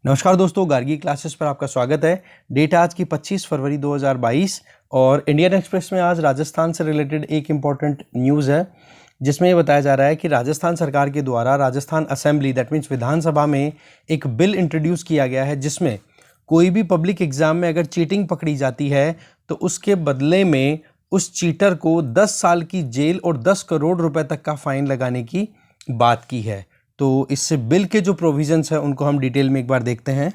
नमस्कार दोस्तों, गार्गी क्लासेस पर आपका स्वागत है। डेट आज की 25 फरवरी 2022 और इंडियन एक्सप्रेस में आज राजस्थान से रिलेटेड एक इम्पॉर्टेंट न्यूज़ है जिसमें ये बताया जा रहा है कि राजस्थान सरकार के द्वारा राजस्थान असेंबली दैट मीन्स विधानसभा में एक बिल इंट्रोड्यूस किया गया है जिसमें कोई भी पब्लिक एग्जाम में अगर चीटिंग पकड़ी जाती है तो उसके बदले में उस चीटर को 10 साल की जेल और 10 करोड़ रुपए तक का फाइन लगाने की बात की है। तो इससे बिल के जो प्रोविजंस हैं उनको हम डिटेल में एक बार देखते हैं।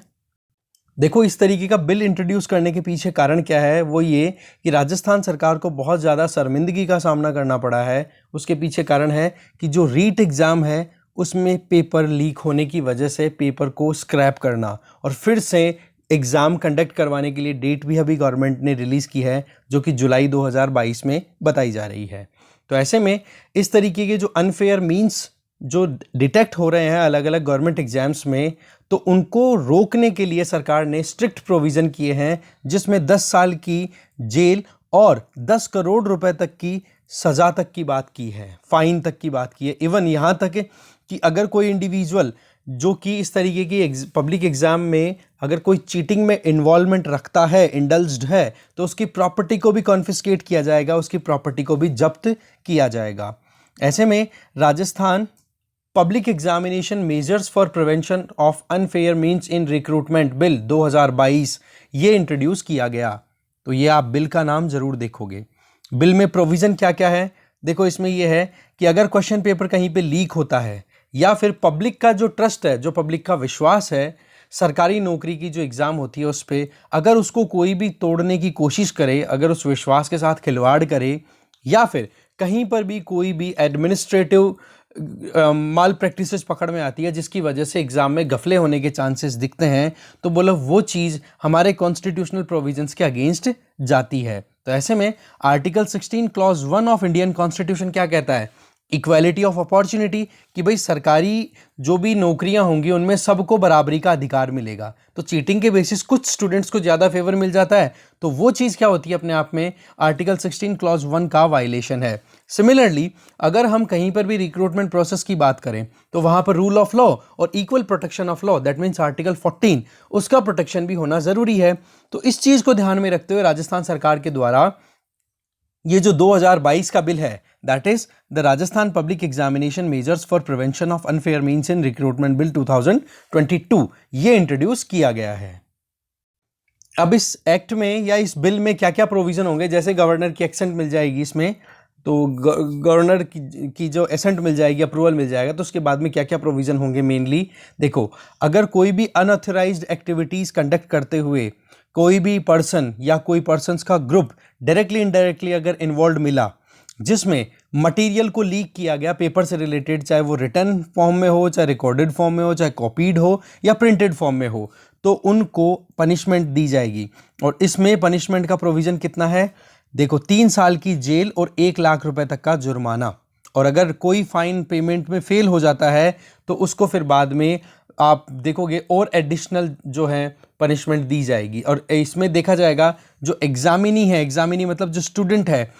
देखो, इस तरीके का बिल इंट्रोड्यूस करने के पीछे कारण क्या है, वो ये कि राजस्थान सरकार को बहुत ज़्यादा शर्मिंदगी का सामना करना पड़ा है। उसके पीछे कारण है कि जो रीट एग्ज़ाम है उसमें पेपर लीक होने की वजह से पेपर को स्क्रैप करना और फिर से एग्ज़ाम कंडक्ट करवाने के लिए डेट भी अभी गवर्नमेंट ने रिलीज़ की है जो कि जुलाई 2022 में बताई जा रही है। तो ऐसे में इस तरीके के जो अनफेयर मीन्स जो डिटेक्ट हो रहे हैं अलग अलग गवर्नमेंट एग्जाम्स में, तो उनको रोकने के लिए सरकार ने स्ट्रिक्ट प्रोविज़न किए हैं जिसमें 10 साल की जेल और 10 करोड़ रुपए तक की सज़ा तक की बात की है, फाइन तक की बात की है। इवन यहाँ तक कि अगर कोई इंडिविजुअल जो कि इस तरीके की पब्लिक एग्ज़ाम में अगर कोई चीटिंग में इन्वॉल्वमेंट रखता है, इंडल्ज्ड है, तो उसकी प्रॉपर्टी को भी कॉन्फिस्केट किया जाएगा, उसकी प्रॉपर्टी को भी जब्त किया जाएगा। ऐसे में Rajasthan public examination measures for prevention of unfair means in recruitment bill 2022 ये इंट्रोड्यूस किया गया। तो ये आप बिल का नाम जरूर देखोगे। बिल में प्रोविज़न क्या क्या है, देखो इसमें ये है कि अगर क्वेश्चन पेपर कहीं पे लीक होता है या फिर पब्लिक का जो ट्रस्ट है, जो पब्लिक का विश्वास है सरकारी नौकरी की जो एग्ज़ाम होती है उस पर, अगर उसको कोई भी तोड़ने की कोशिश करे, अगर उस विश्वास के साथ खिलवाड़ करे या फिर कहीं पर भी कोई भी एडमिनिस्ट्रेटिव माल प्रैक्टिसेस पकड़ में आती है जिसकी वजह से एग्ज़ाम में गफले होने के चांसेस दिखते हैं, तो बोलो वो चीज़ हमारे कॉन्स्टिट्यूशनल प्रोविजंस के अगेंस्ट जाती है। तो ऐसे में article 16 clause 1 of Indian constitution क्या कहता है, इक्वालिटी ऑफ अपॉर्चुनिटी, कि भाई सरकारी जो भी नौकरियां होंगी उनमें सबको बराबरी का अधिकार मिलेगा। तो चीटिंग के बेसिस कुछ स्टूडेंट्स को ज़्यादा फेवर मिल जाता है, तो वो चीज़ क्या होती है अपने आप में आर्टिकल 16 क्लॉज 1 का वायलेशन है। सिमिलरली अगर हम कहीं पर भी रिक्रूटमेंट प्रोसेस की बात करें तो वहाँ पर रूल ऑफ लॉ और equal protection of law that means article 14 उसका प्रोटेक्शन भी होना ज़रूरी है। तो इस चीज़ को ध्यान में रखते हुए राजस्थान सरकार के द्वारा ये जो 2022 का बिल है that is the Rajasthan public examination measures for prevention of unfair means in recruitment bill 2022 ये इंट्रोड्यूस किया गया है। अब इस एक्ट में या इस बिल में क्या क्या प्रोविजन होंगे, जैसे गवर्नर की एक्सेंट मिल जाएगी इसमें, तो गवर्नर की जो एसेंट मिल जाएगी, अप्रूवल मिल जाएगा, तो उसके बाद में क्या क्या प्रोविजन होंगे मेनली देखो। अगर कोई भी अनऑथराइज्ड एक्टिविटीज़ कंडक्ट करते हुए कोई भी पर्सन या कोई पर्सन्स का ग्रुप डायरेक्टली इनडायरेक्टली अगर इन्वॉल्व मिला जिसमें मटेरियल को लीक किया गया पेपर से रिलेटेड, चाहे वो रिटर्न फॉर्म में हो, चाहे रिकॉर्डेड फॉर्म में हो, चाहे कॉपीड हो या प्रिंटेड फॉर्म में हो, तो उनको पनिशमेंट दी जाएगी। और इसमें पनिशमेंट का प्रोविज़न कितना है, देखो 3 साल की जेल और 1 लाख रुपए तक का जुर्माना। और अगर कोई फाइन पेमेंट में फेल हो जाता है तो उसको फिर बाद में आप देखोगे और एडिशनल जो है पनिशमेंट दी जाएगी। और इसमें देखा जाएगा जो एग्जामिनी है, एग्जामिनी मतलब जो स्टूडेंट है,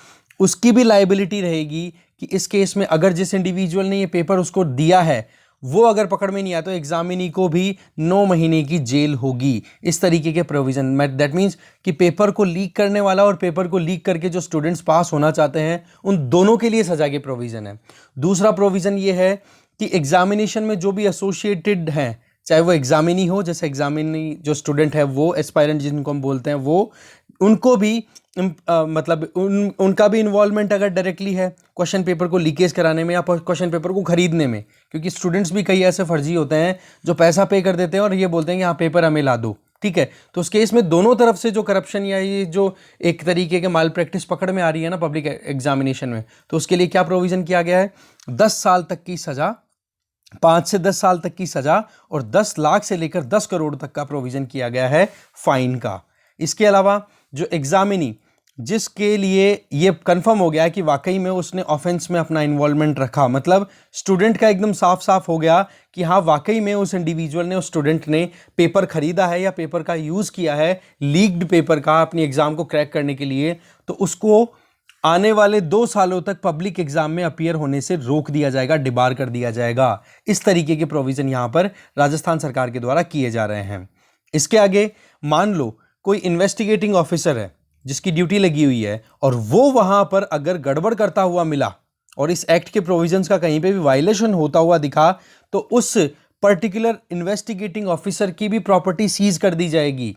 उसकी भी लाइबिलिटी रहेगी कि इस केस में अगर जिस इंडिविजुअल ने ये पेपर उसको दिया है वो अगर पकड़ में नहीं आया तो एग्जामिनी को भी 9 महीने की जेल होगी। इस तरीके के प्रोविज़न दैट मीन्स कि पेपर को लीक करने वाला और पेपर को लीक करके जो स्टूडेंट्स पास होना चाहते हैं उन दोनों के लिए सजा के प्रोविज़न है। दूसरा प्रोविज़न ये है कि एग्जामिनेशन में जो भी एसोसिएटेड हैं, चाहे वो एग्जामिनी हो, जैसे एग्जामिनी जो स्टूडेंट है वो एस्पायरेंट जिनको हम बोलते हैं, वो उनको भी मतलब उनका भी इन्वॉल्वमेंट अगर डायरेक्टली है क्वेश्चन पेपर को लीकेज कराने में या क्वेश्चन पेपर को खरीदने में, क्योंकि स्टूडेंट्स भी कई ऐसे फर्जी होते हैं जो पैसा पे कर देते हैं और ये बोलते हैं कि हाँ पेपर हमें ला दो, ठीक है। तो उस केस में दोनों तरफ से जो करप्शन या ये जो एक तरीके के माल प्रैक्टिस पकड़ में आ रही है ना पब्लिक एग्जामिनेशन में, तो उसके लिए क्या प्रोविज़न किया गया है, 10 साल तक की सज़ा, 5 से 10 साल तक की सज़ा और 10 लाख से लेकर 10 करोड़ तक का प्रोविज़न किया गया है फाइन का। इसके अलावा जो एग्जामिनी जिसके लिए ये कंफर्म हो गया है कि वाकई में उसने ऑफेंस में अपना इन्वॉल्वमेंट रखा, मतलब स्टूडेंट का एकदम साफ साफ हो गया कि हाँ वाकई में उस इंडिविजुअल ने, उस स्टूडेंट ने पेपर खरीदा है या पेपर का यूज़ किया है लीक्ड पेपर का अपनी एग्ज़ाम को क्रैक करने के लिए, तो उसको आने वाले 2 सालों तक पब्लिक एग्जाम में अपीयर होने से रोक दिया जाएगा, डिबार कर दिया जाएगा। इस तरीके के प्रोविजन यहां पर राजस्थान सरकार के द्वारा किए जा रहे हैं। इसके आगे मान लो कोई इन्वेस्टिगेटिंग ऑफिसर है जिसकी ड्यूटी लगी हुई है और वो वहां पर अगर गड़बड़ करता हुआ मिला और इस एक्ट के प्रोविजंस का कहीं पे भी वायलेशन होता हुआ दिखा तो उस पर्टिकुलर इन्वेस्टिगेटिंग ऑफिसर की भी प्रॉपर्टी सीज कर दी जाएगी,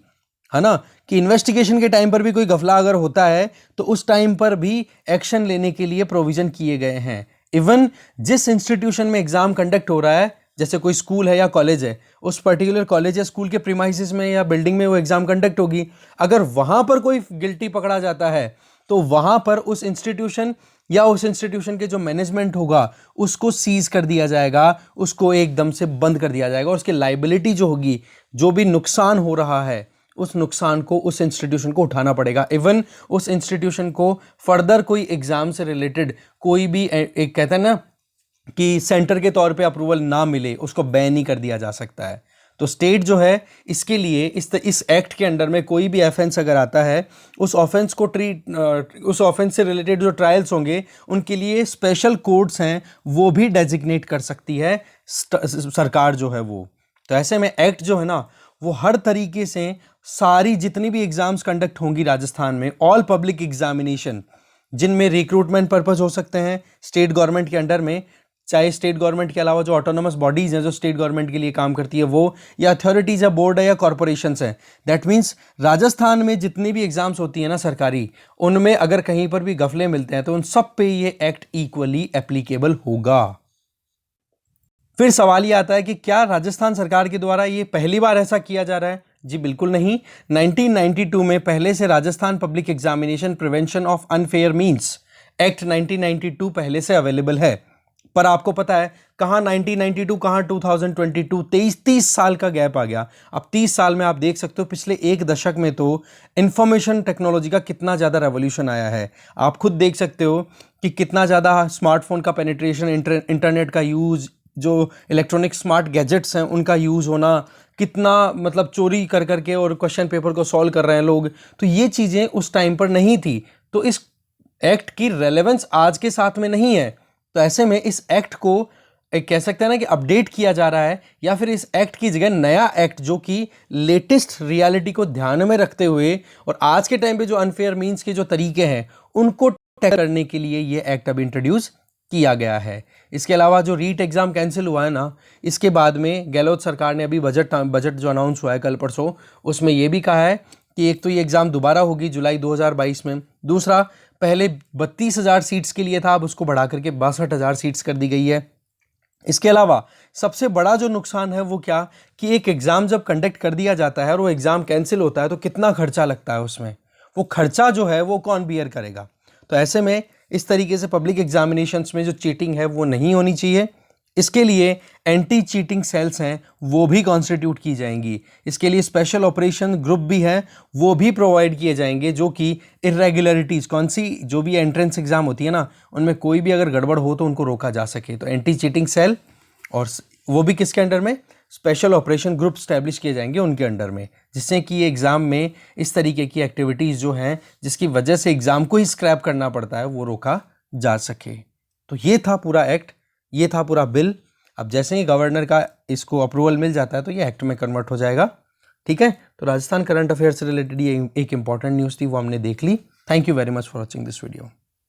है ना। कि इन्वेस्टिगेशन के टाइम पर भी कोई गफला अगर होता है तो उस टाइम पर भी एक्शन लेने के लिए प्रोविजन किए गए हैं। इवन जिस इंस्टीट्यूशन में एग्जाम कंडक्ट हो रहा है, जैसे कोई स्कूल है या कॉलेज है, उस पर्टिकुलर कॉलेज या स्कूल के प्रीमाइसेस में या बिल्डिंग में वो एग्जाम कंडक्ट होगी, अगर वहां पर कोई गिल्टी पकड़ा जाता है तो वहां पर उस इंस्टीट्यूशन या उस इंस्टीट्यूशन के जो मैनेजमेंट होगा उसको सीज कर दिया जाएगा, उसको एकदम से बंद कर दिया जाएगा और उसकी लाइबिलिटी जो होगी, जो भी नुकसान हो रहा है उस नुकसान को उस इंस्टीट्यूशन को उठाना पड़ेगा। इवन उस इंस्टीट्यूशन को फर्दर कोई एग्जाम से रिलेटेड कोई भी एक कहते हैं ना कि सेंटर के तौर पे अप्रूवल ना मिले, उसको बैन ही कर दिया जा सकता है। तो स्टेट जो है इसके लिए इस एक्ट के अंडर में कोई भी ऑफेंस अगर आता है, उस ऑफेंस को उस ऑफेंस से रिलेटेड जो ट्रायल्स होंगे उनके लिए स्पेशल कोर्ट्स हैं वो भी डेजिग्नेट कर सकती है सरकार जो है वो। तो ऐसे में एक्ट जो है ना वो हर तरीके से सारी जितनी भी एग्जाम्स कंडक्ट होंगी राजस्थान में, ऑल पब्लिक एग्जामिनेशन जिनमें रिक्रूटमेंट पर्पस हो सकते हैं स्टेट गवर्नमेंट के अंडर में, चाहे स्टेट गवर्नमेंट के अलावा जो ऑटोनोमस बॉडीज हैं जो स्टेट गवर्नमेंट के लिए काम करती है वो, या अथॉरिटीज या बोर्ड है या कॉर्पोरेशंस हैं। दैट मीन्स राजस्थान में जितनी भी एग्जाम्स होती है ना सरकारी, उनमें अगर कहीं पर भी गफले मिलते हैं तो उन सब पे ये एक्ट इक्वली एप्लीकेबल होगा। फिर सवाल ये आता है कि क्या राजस्थान सरकार के द्वारा ये पहली बार ऐसा किया जा रहा है? जी बिल्कुल नहीं। 1992 में पहले से Rajasthan public examination prevention of unfair means act 1992 पहले से अवेलेबल है, पर आपको पता है कहां 1992 कहां 2022, 30 साल का गैप आ गया। अब 30 साल में आप देख सकते हो पिछले एक दशक में तो इंफॉर्मेशन टेक्नोलॉजी का कितना ज़्यादा रेवोल्यूशन आया है। आप खुद देख सकते हो कि कितना ज़्यादा स्मार्टफोन का पेनिट्रेशन, इंटरनेट का यूज़, जो इलेक्ट्रॉनिक स्मार्ट गैजेट्स हैं उनका यूज़ होना, कितना मतलब चोरी कर करके और क्वेश्चन पेपर को सॉल्व कर रहे हैं लोग। तो ये चीज़ें उस टाइम पर नहीं थी, तो इस एक्ट की रेलेवेंस आज के साथ में नहीं है। तो ऐसे में इस एक्ट को एक कह सकते हैं ना कि अपडेट किया जा रहा है, या फिर इस एक्ट की जगह नया एक्ट जो कि लेटेस्ट रियलिटी को ध्यान में रखते हुए और आज के टाइम पे जो अनफेयर मीन्स के जो तरीके हैं उनको टैकल करने के लिए ये एक्ट अब इंट्रोड्यूस किया गया है। इसके अलावा जो रीट एग्जाम कैंसिल हुआ है ना, इसके बाद में गहलोत सरकार ने अभी बजट जो अनाउंस हुआ है कल परसों, उसमें यह भी कहा है कि एक तो ये एग्ज़ाम दोबारा होगी जुलाई 2022 में, दूसरा पहले 32,000 सीट्स के लिए था, अब उसको बढ़ा करके 62,000 सीट्स कर दी गई है। इसके अलावा सबसे बड़ा जो नुकसान है वो क्या, कि एक एग्ज़ाम जब कंडक्ट कर दिया जाता है और वो एग्ज़ाम कैंसिल होता है तो कितना खर्चा लगता है उसमें, वो खर्चा जो है वो कौन बियर करेगा। तो ऐसे में इस तरीके से पब्लिक एग्जामिनेशंस में जो चीटिंग है वो नहीं होनी चाहिए। इसके लिए एंटी चीटिंग सेल्स हैं वो भी कॉन्स्टिट्यूट की जाएंगी। इसके लिए स्पेशल ऑपरेशन ग्रुप भी है वो भी प्रोवाइड किए जाएंगे, जो कि इरेगुलरिटीज़ कौन सी जो भी एंट्रेंस एग्जाम होती है ना उनमें कोई भी अगर गड़बड़ हो तो उनको रोका जा सके। तो एंटी चीटिंग सेल, और वो भी किसके अंडर में, स्पेशल ऑपरेशन ग्रुप स्टैब्लिश किए जाएंगे उनके अंडर में, जिससे कि ये एग्ज़ाम में इस तरीके की एक्टिविटीज़ जो हैं जिसकी वजह से एग्ज़ाम को ही स्क्रैप करना पड़ता है वो रोका जा सके। तो ये था पूरा एक्ट, ये था पूरा बिल। अब जैसे ही गवर्नर का इसको अप्रूवल मिल जाता है तो ये एक्ट में कन्वर्ट हो जाएगा। ठीक है, तो राजस्थान करंट अफेयर से रिलेटेड ये एक इंपॉर्टेंट न्यूज़ थी वो हमने देख ली। Thank you very much for watching this video.